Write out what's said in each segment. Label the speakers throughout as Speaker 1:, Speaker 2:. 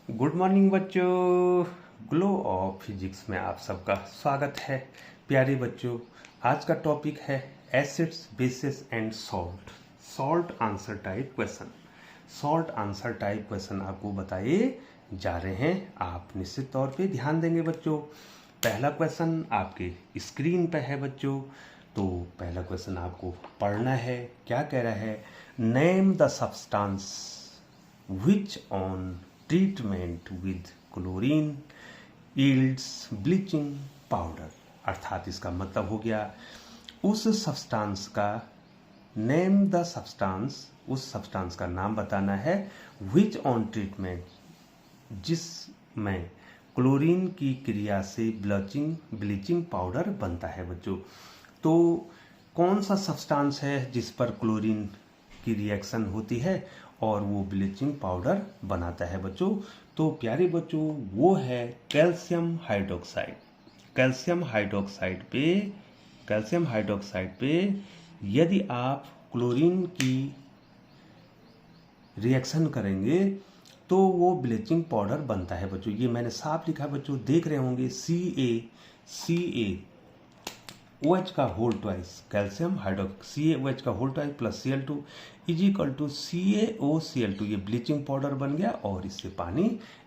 Speaker 1: Good morning बच्चों। Glow of physics में आप सबका स्वागत है। प्यारे बच्चों, आज का टॉपिक है acids, basis and salt. Salt answer type question. Salt answer type question आपको बताए जा रहे हैं। आप निश्चित तौर पे ध्यान देंगे बच्चों। पहला क्वेश्चन आपके स्क्रीन पे है बच्चों। तो पहला क्वेश्चन आपको पढ़ना है। क्या कह रहा है? Name the substance which on treatment with chlorine yields bleaching powder। अर्थात इसका मतलब हो गया उस सब्सटेंस का नेम द सब्सटेंस, उस सब्सटेंस का नाम बताना है which on treatment, जिसमें क्लोरीन की क्रिया से ब्लीचिंग पाउडर बनता है बच्चों। तो कौन सा सब्सटेंस है जिस पर क्लोरीन की रिएक्शन होती है और वो ब्लीचिंग पाउडर बनाता है बच्चों? तो प्यारे बच्चों, वो है कैल्शियम हाइड्रोक्साइड। कैल्शियम हाइड्रोक्साइड पे यदि आप क्लोरीन की रिएक्शन करेंगे तो वो ब्लीचिंग पाउडर बनता है बच्चों। ये मैंने साफ लिखा है बच्चों, देख रहे होंगे। CaOH का whole twice, calcium hydroxide CaOH का whole twice plus Cl2 is equal to CaOCl2। ये ब्लीचिंग पाउडर बन गया और इससे पानी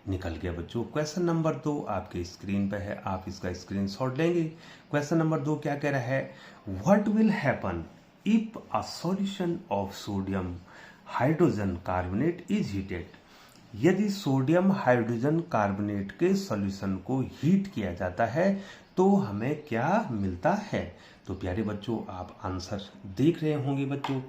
Speaker 1: निकल गया बच्चों। क्वेश्चन नंबर 2 आपके स्क्रीन पे है, आप इसका स्क्रीनशॉट लेंगे। क्वेश्चन नंबर 2 क्या कह रहा है? What will happen if a solution of sodium hydrogen carbonate is heated. यदि सोडियम हाइड्रोजन कार्बोनेट के सॉल्यूशन को हीट किया जाता है तो हमें क्या मिलता है? तो प्यारे बच्चों, आप आंसर देख रहे होंगे बच्चों।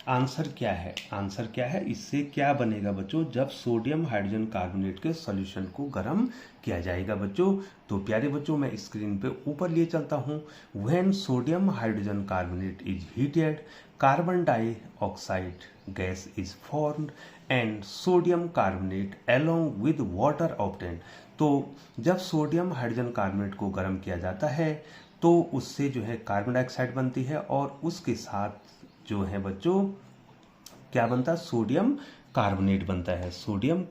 Speaker 1: आंसर क्या है? आंसर क्या है? इससे क्या बनेगा बच्चों जब सोडियम हाइड्रोजन कार्बोनेट के सॉल्यूशन को गर्म किया जाएगा बच्चों? तो प्यारे बच्चों, मैं स्क्रीन पे ऊपर लिए चलता हूँ। When sodium hydrogen carbonate is heated, carbon dioxide gas is formed and sodium carbonate along with water obtained. तो जब सोडियम हाइड्रोजन कार्बोनेट को गर्म किया जाता है तो उससे जो है कार्बन डाइऑक्साइड बनती है और उसके साथ जो है बच्चों क्या बनता है? सोडियम कार्बोनेट बनता है। सोडियम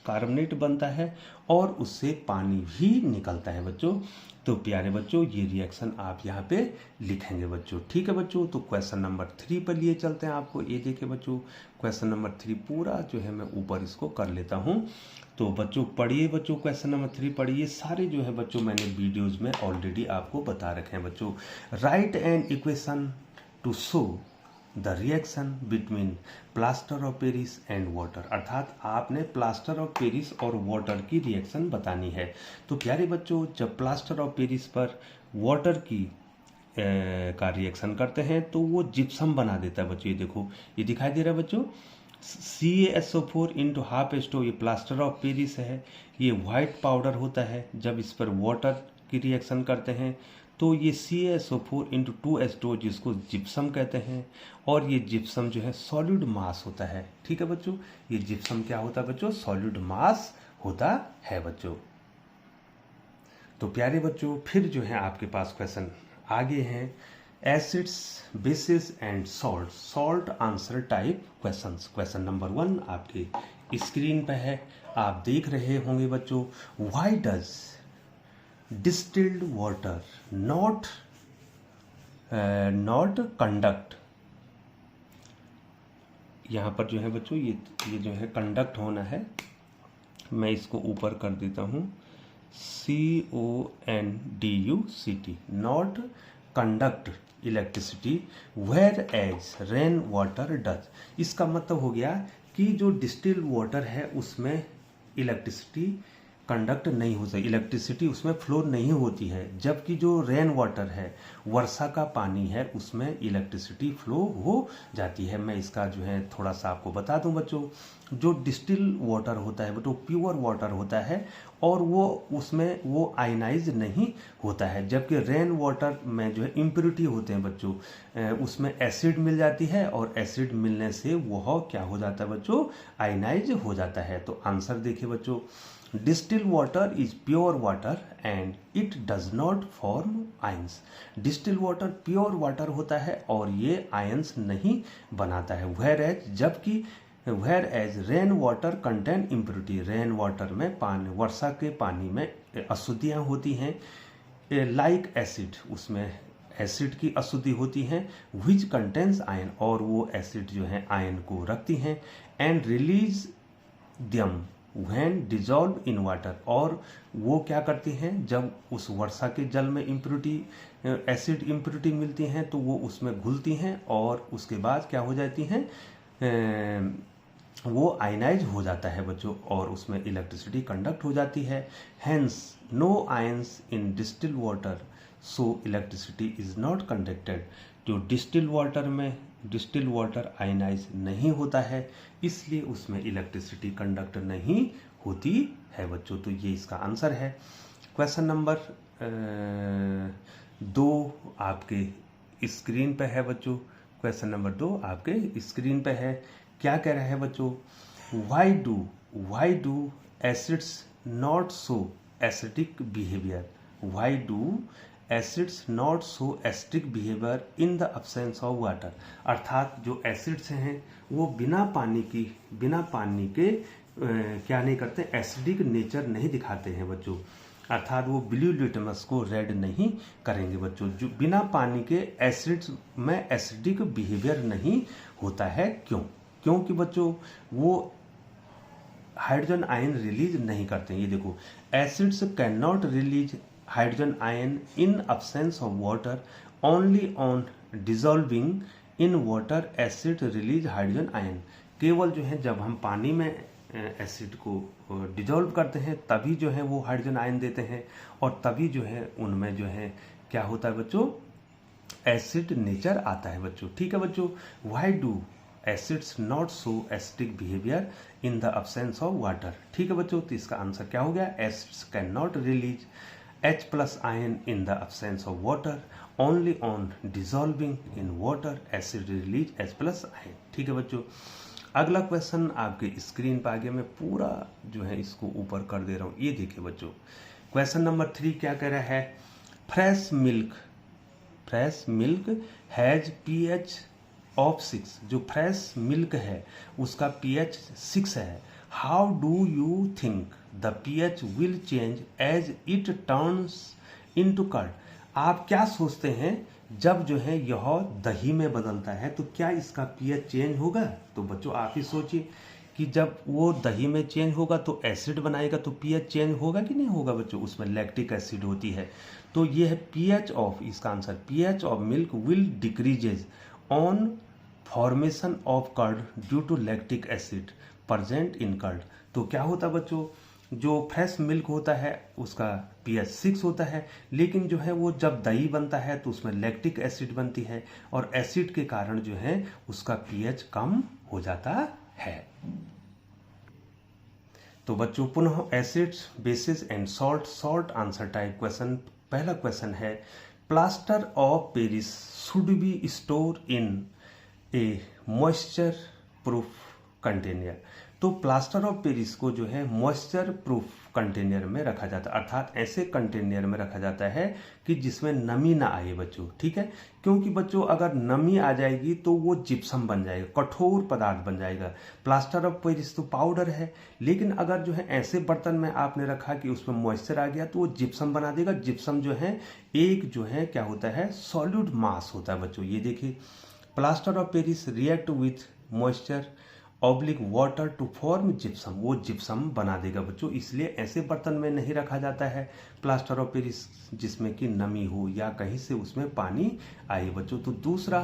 Speaker 1: कार्बोनेट बनता है और उससे पानी भी निकलता है बच्चों। तो प्यारे बच्चों, ये रिएक्शन आप यहाँ पे लिखेंगे बच्चों। ठीक है बच्चों, तो क्वेश्चन नंबर 3 पर लिए चलते हैं आपको। ये देखिए बच्चों, क्वेश्चन नंबर 3 पूरा जो है मैं ऊपर इसको कर लेता हूँ। तो बच्चों पढ़िए बच्चों, क्वेश्चन नंबर 3 पढ़िए। सारे जो है बच्चों मैंने वीडियोज में ऑलरेडी आपको बता रखे हैं बच्चों। Right an equation two show the reaction between plaster of Paris and water. अर्थात आपने प्लास्टर ऑफ पेरिस और वाटर की रिएक्शन बतानी है। तो प्यारे बच्चों, जब प्लास्टर ऑफ पेरिस पर वाटर की का रिएक्शन करते हैं तो वो जिप्सम बना देता है बच्चों। ये देखो, ये दिखाई दे रहा है बच्चों, CaSO4 इंटू हाफ H2O। ये प्लास्टर ऑफ पेरिस है, ये वाइट पाउडर होता है। जब इस पर वाटर की रिएक्शन करते हैं तो ये CaSO4 इंटू 2H2O जिसको जिप्सम कहते हैं। और ये जिप्सम जो है सॉलिड मास होता है। ठीक है बच्चों, ये जिप्सम क्या होता है बच्चों? सॉलिड मास होता है बच्चों। तो प्यारे बच्चों, फिर जो है आपके पास क्वेश्चन आगे हैं acids, basis and salt. Salt answer type questions. Question number 1 आपके स्क्रीन पे है, आप देख रहे होंगे बच्चों। Why does distilled water not conduct. यहाँ पर जो है बच्चों ये जो है कंडक्ट होना है, मैं इसको ऊपर कर देता हूँ। CONDUCT, not conduct electricity whereas rain water does. इसका मतलब हो गया कि जो डिस्टिल वाटर है उसमें इलेक्ट्रिसिटी कंडक्ट नहीं हो सकती, इलेक्ट्रिसिटी उसमें फ्लो नहीं होती है। जबकि जो रेन वाटर है, वर्षा का पानी है, उसमें इलेक्ट्रिसिटी फ्लो हो जाती है। मैं इसका जो है थोड़ा सा आपको बता दूं बच्चों। जो डिस्टिल वाटर होता है वो प्योर वाटर होता है और वो उसमें वो आयनाइज नहीं होता है। जबकि रेन वाटर में जो है इम्प्योरिटी होते हैं बच्चों, उसमें एसिड मिल जाती है और एसिड मिलने से वह क्या हो जाता है बच्चों? आयनाइज हो जाता है। तो आंसर देखिए बच्चों, distil water is pure water and it does not form ions. Distil water pure water होता है और ये आयंस नहीं बनाता है। वेयर एज जबकि whereas rain water contain impurity, rain water में पानी, वर्षा के पानी में अशुद्धियाँ होती हैं, लाइक एसिड, उसमें एसिड की अशुद्धि होती हैं, विच कंटेन्स आयन, और वो एसिड जो है आयन को रखती हैं, एंड रिलीज दम व्हेन डिजॉल्व इन वाटर, और वो क्या करती हैं जब उस वर्षा के जल में इम्प्योरिटी, एसिड इम्प्योरिटी मिलती हैं तो वो उसमें घुलती हैं और उसके बाद क्या हो जाती हैं, वो आयनाइज हो जाता है बच्चों, और उसमें इलेक्ट्रिसिटी कंडक्ट हो जाती है। Hence no ions in distil water so electricity is not conducted, जो डिस्टिल वाटर में, डिस्टिल वाटर आयनाइज नहीं होता है इसलिए उसमें इलेक्ट्रिसिटी कंडक्ट नहीं होती है बच्चों। तो ये इसका आंसर है। क्वेश्चन नंबर 2 आपके स्क्रीन पे है बच्चों। क्वेश्चन नंबर 2 आपके स्क्रीन पे है। क्या कह रहा है बच्चों, why do acids not show acidic behaviour, why do acids not show acidic behaviour in the absence of water, अर्थात जो एसिड्स हैं वो बिना पानी के क्या नहीं करते, एसिडिक नेचर नहीं दिखाते हैं बच्चों, अर्थात वो ब्लू लिटमस को रेड नहीं करेंगे बच्चों। जो बिना पानी के एसिड्स में एसिडिक बिहेवियर नहीं होता है, क्योंकि बच्चों वो हाइड्रोजन आयन रिलीज नहीं करते हैं। ये देखो, acids can not release hydrogen ion in absence of water, only on dissolving in water acid release hydrogen ion, केवल जो है जब हम पानी में एसिड को डिजॉल्व करते हैं तभी जो है वो हाइड्रोजन आयन देते हैं, और तभी जो है उनमें जो है क्या होता है बच्चों, एसिड नेचर आता है बच्चों। ठीक है बच्चों, why do acids not show acidic behaviour in the absence of water. ठीक है बच्चों, तो इसका आंसर क्या हो गया, acids can not release H plus ion in the absence of water, only on dissolving in water acid release H plus ion। ठीक है बच्चों, अगला क्वेश्चन आपके स्क्रीन पर आ गया, मैं पूरा जो है इसको ऊपर कर दे रहा हूँ। ये देखिए बच्चों, क्वेश्चन नंबर 3 क्या कह रहा है, fresh milk has pH of 6, जो फ्रेश मिल्क है उसका pH 6 है। How do you think the pH will change as it turns into curd, आप क्या सोचते हैं जब जो है यह दही में बदलता है तो क्या इसका pH चेंज होगा? तो बच्चों आप ही सोचिए कि जब वो दही में चेंज होगा तो एसिड बनाएगा तो pH चेंज होगा कि नहीं होगा बच्चों, उसमें लैक्टिक एसिड होती है। तो ये है pH ऑफ, इसका answer pH of milk will decreases on formation of curd due to lactic acid present in curd. तो क्या होता है बच्चों, जो फ्रेश मिल्क होता है उसका pH 6 होता है, लेकिन जो है वो जब दही बनता है तो उसमें लैक्टिक एसिड बनती है और एसिड के कारण जो है उसका pH कम हो जाता है। तो बच्चों पुनः acids, basis and salt answer type question. पहला क्वेश्चन है, plaster of Paris should be store in A moisture proof container. तो प्लास्टर ऑफ पेरिस को जो है मॉइस्चर प्रूफ कंटेनर में रखा जाता है, अर्थात ऐसे कंटेनर में रखा जाता है कि जिसमें नमी ना आए बच्चों। ठीक है, क्योंकि बच्चों अगर नमी आ जाएगी तो वो जिप्सम बन जाएगा, कठोर पदार्थ बन जाएगा। प्लास्टर ऑफ पेरिस तो पाउडर है, लेकिन अगर जो है ऐसे बर्तन में आपने रखा कि उसमें मॉइस्चर आ गया तो वो जिप्सम बना देगा। जिप्सम जो है एक जो है क्या होता है, सॉलिड मास होता है बच्चों। ये देखिए, plaster of Paris react with moisture oblique water to form gypsum, वो जिप्सम बना देगा बच्चों। इसलिए ऐसे बर्तन में नहीं रखा जाता है प्लास्टर ऑफ पेरिस जिसमें कि नमी हो या कहीं से उसमें पानी आए बच्चों। तो दूसरा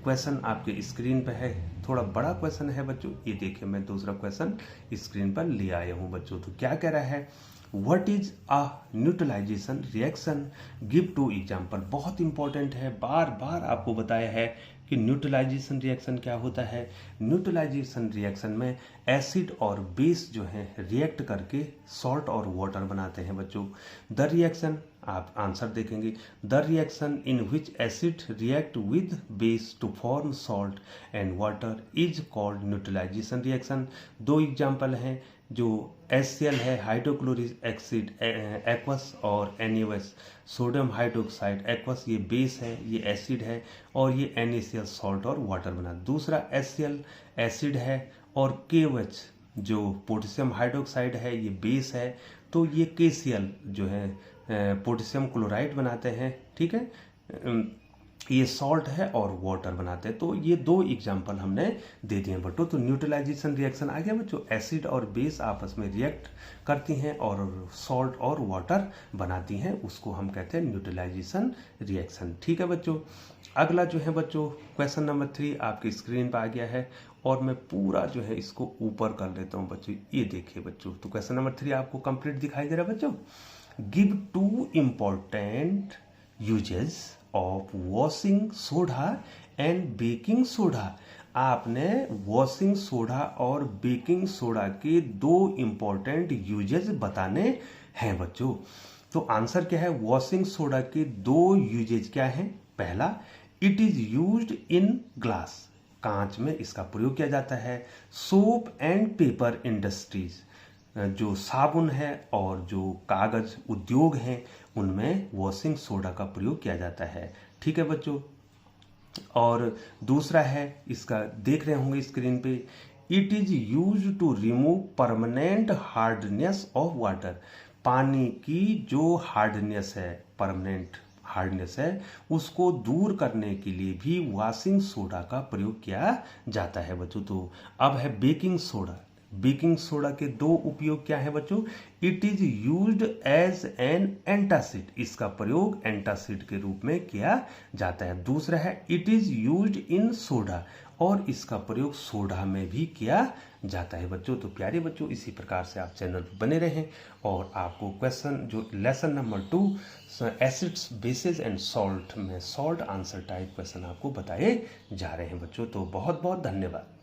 Speaker 1: क्वेश्चन आपके स्क्रीन पर है, थोड़ा बड़ा क्वेश्चन है बच्चों। ये देखिए मैं दूसरा क्वेश्चन स्क्रीन पर ले आया हूँ बच्चों। तो क्या कह रहा है, what is a neutralisation reaction, give to example. बहुत इंपॉर्टेंट है, बार बार आपको बताया है कि न्यूट्रलाइजेशन रिएक्शन क्या होता है। न्यूट्रलाइजेशन रिएक्शन में एसिड और बेस जो है रिएक्ट करके सॉल्ट और वाटर बनाते हैं बच्चों। द रिएक्शन, आप आंसर देखेंगे, the reaction in which acid react with base to form salt and water is called neutralisation reaction. दो एग्जाम्पल हैं, जो HCl है हाइड्रोक्लोरिक एसिड एक्वस, और NaOH सोडियम हाइड्रोक्साइड एक्वस, ये बेस है, ये एसिड है, और ये NaCl सॉल्ट और वाटर बना। दूसरा HCl एसिड है और KOH जो पोटेशियम हाइड्रोक्साइड है ये बेस है, तो ये KCl जो है पोटेशियम क्लोराइड बनाते हैं, ठीक है। ये सॉल्ट है और वाटर बनाते हैं। तो ये दो एग्जाम्पल हमने दे दिए बच्चों। तो न्यूट्रलाइजेशन रिएक्शन आ गया बच्चों, एसिड और बेस आपस में रिएक्ट करती हैं और सॉल्ट और वाटर बनाती हैं, उसको हम कहते हैं न्यूट्रलाइजेशन रिएक्शन, ठीक है बच्चों। अगला जो है बच्चों क्वेश्चन नंबर 3 आपकी स्क्रीन पर आ गया है और मैं पूरा जो है इसको ऊपर कर लेता हूँ बच्चों। ये देखिए बच्चों, तो क्वेश्चन नंबर 3 आपको कंप्लीट दिखाई दे रहा है बच्चों। Give 2 important uses of washing soda and baking soda. आपने वॉशिंग सोडा और बेकिंग सोडा के 2 इंपॉर्टेंट यूजेस बताने हैं बच्चों। तो आंसर क्या है, वॉशिंग सोडा के 2 यूजेज क्या हैं। पहला, it is used in glass, कांच में इसका प्रयोग किया जाता है। सोप एंड पेपर इंडस्ट्रीज, जो साबुन है और जो कागज उद्योग हैं उनमें वॉशिंग सोडा का प्रयोग किया जाता है, ठीक है बच्चों। और दूसरा है, इसका देख रहे होंगे स्क्रीन पे, it is use to remove permanent hardness of water. पानी की जो हार्डनेस है, परमानेंट हार्डनेस है, उसको दूर करने के लिए भी वॉशिंग सोडा का प्रयोग किया जाता है बच्चों। तो अब है बेकिंग सोडा। बेकिंग सोडा के 2 उपयोग क्या है बच्चों। It is used as an antacid, इसका प्रयोग एंटासिड के रूप में किया जाता है। दूसरा है, it is used in soda, और इसका प्रयोग सोडा में भी किया जाता है बच्चों। तो प्यारे बच्चों, इसी प्रकार से आप चैनल पर बने रहें और आपको क्वेश्चन जो lesson number 2 acids bases and salt में सॉल्ट आंसर टाइप क्वेश्चन आपको बताए जा रहे हैं बच्चों। तो बहुत बहुत धन्यवाद।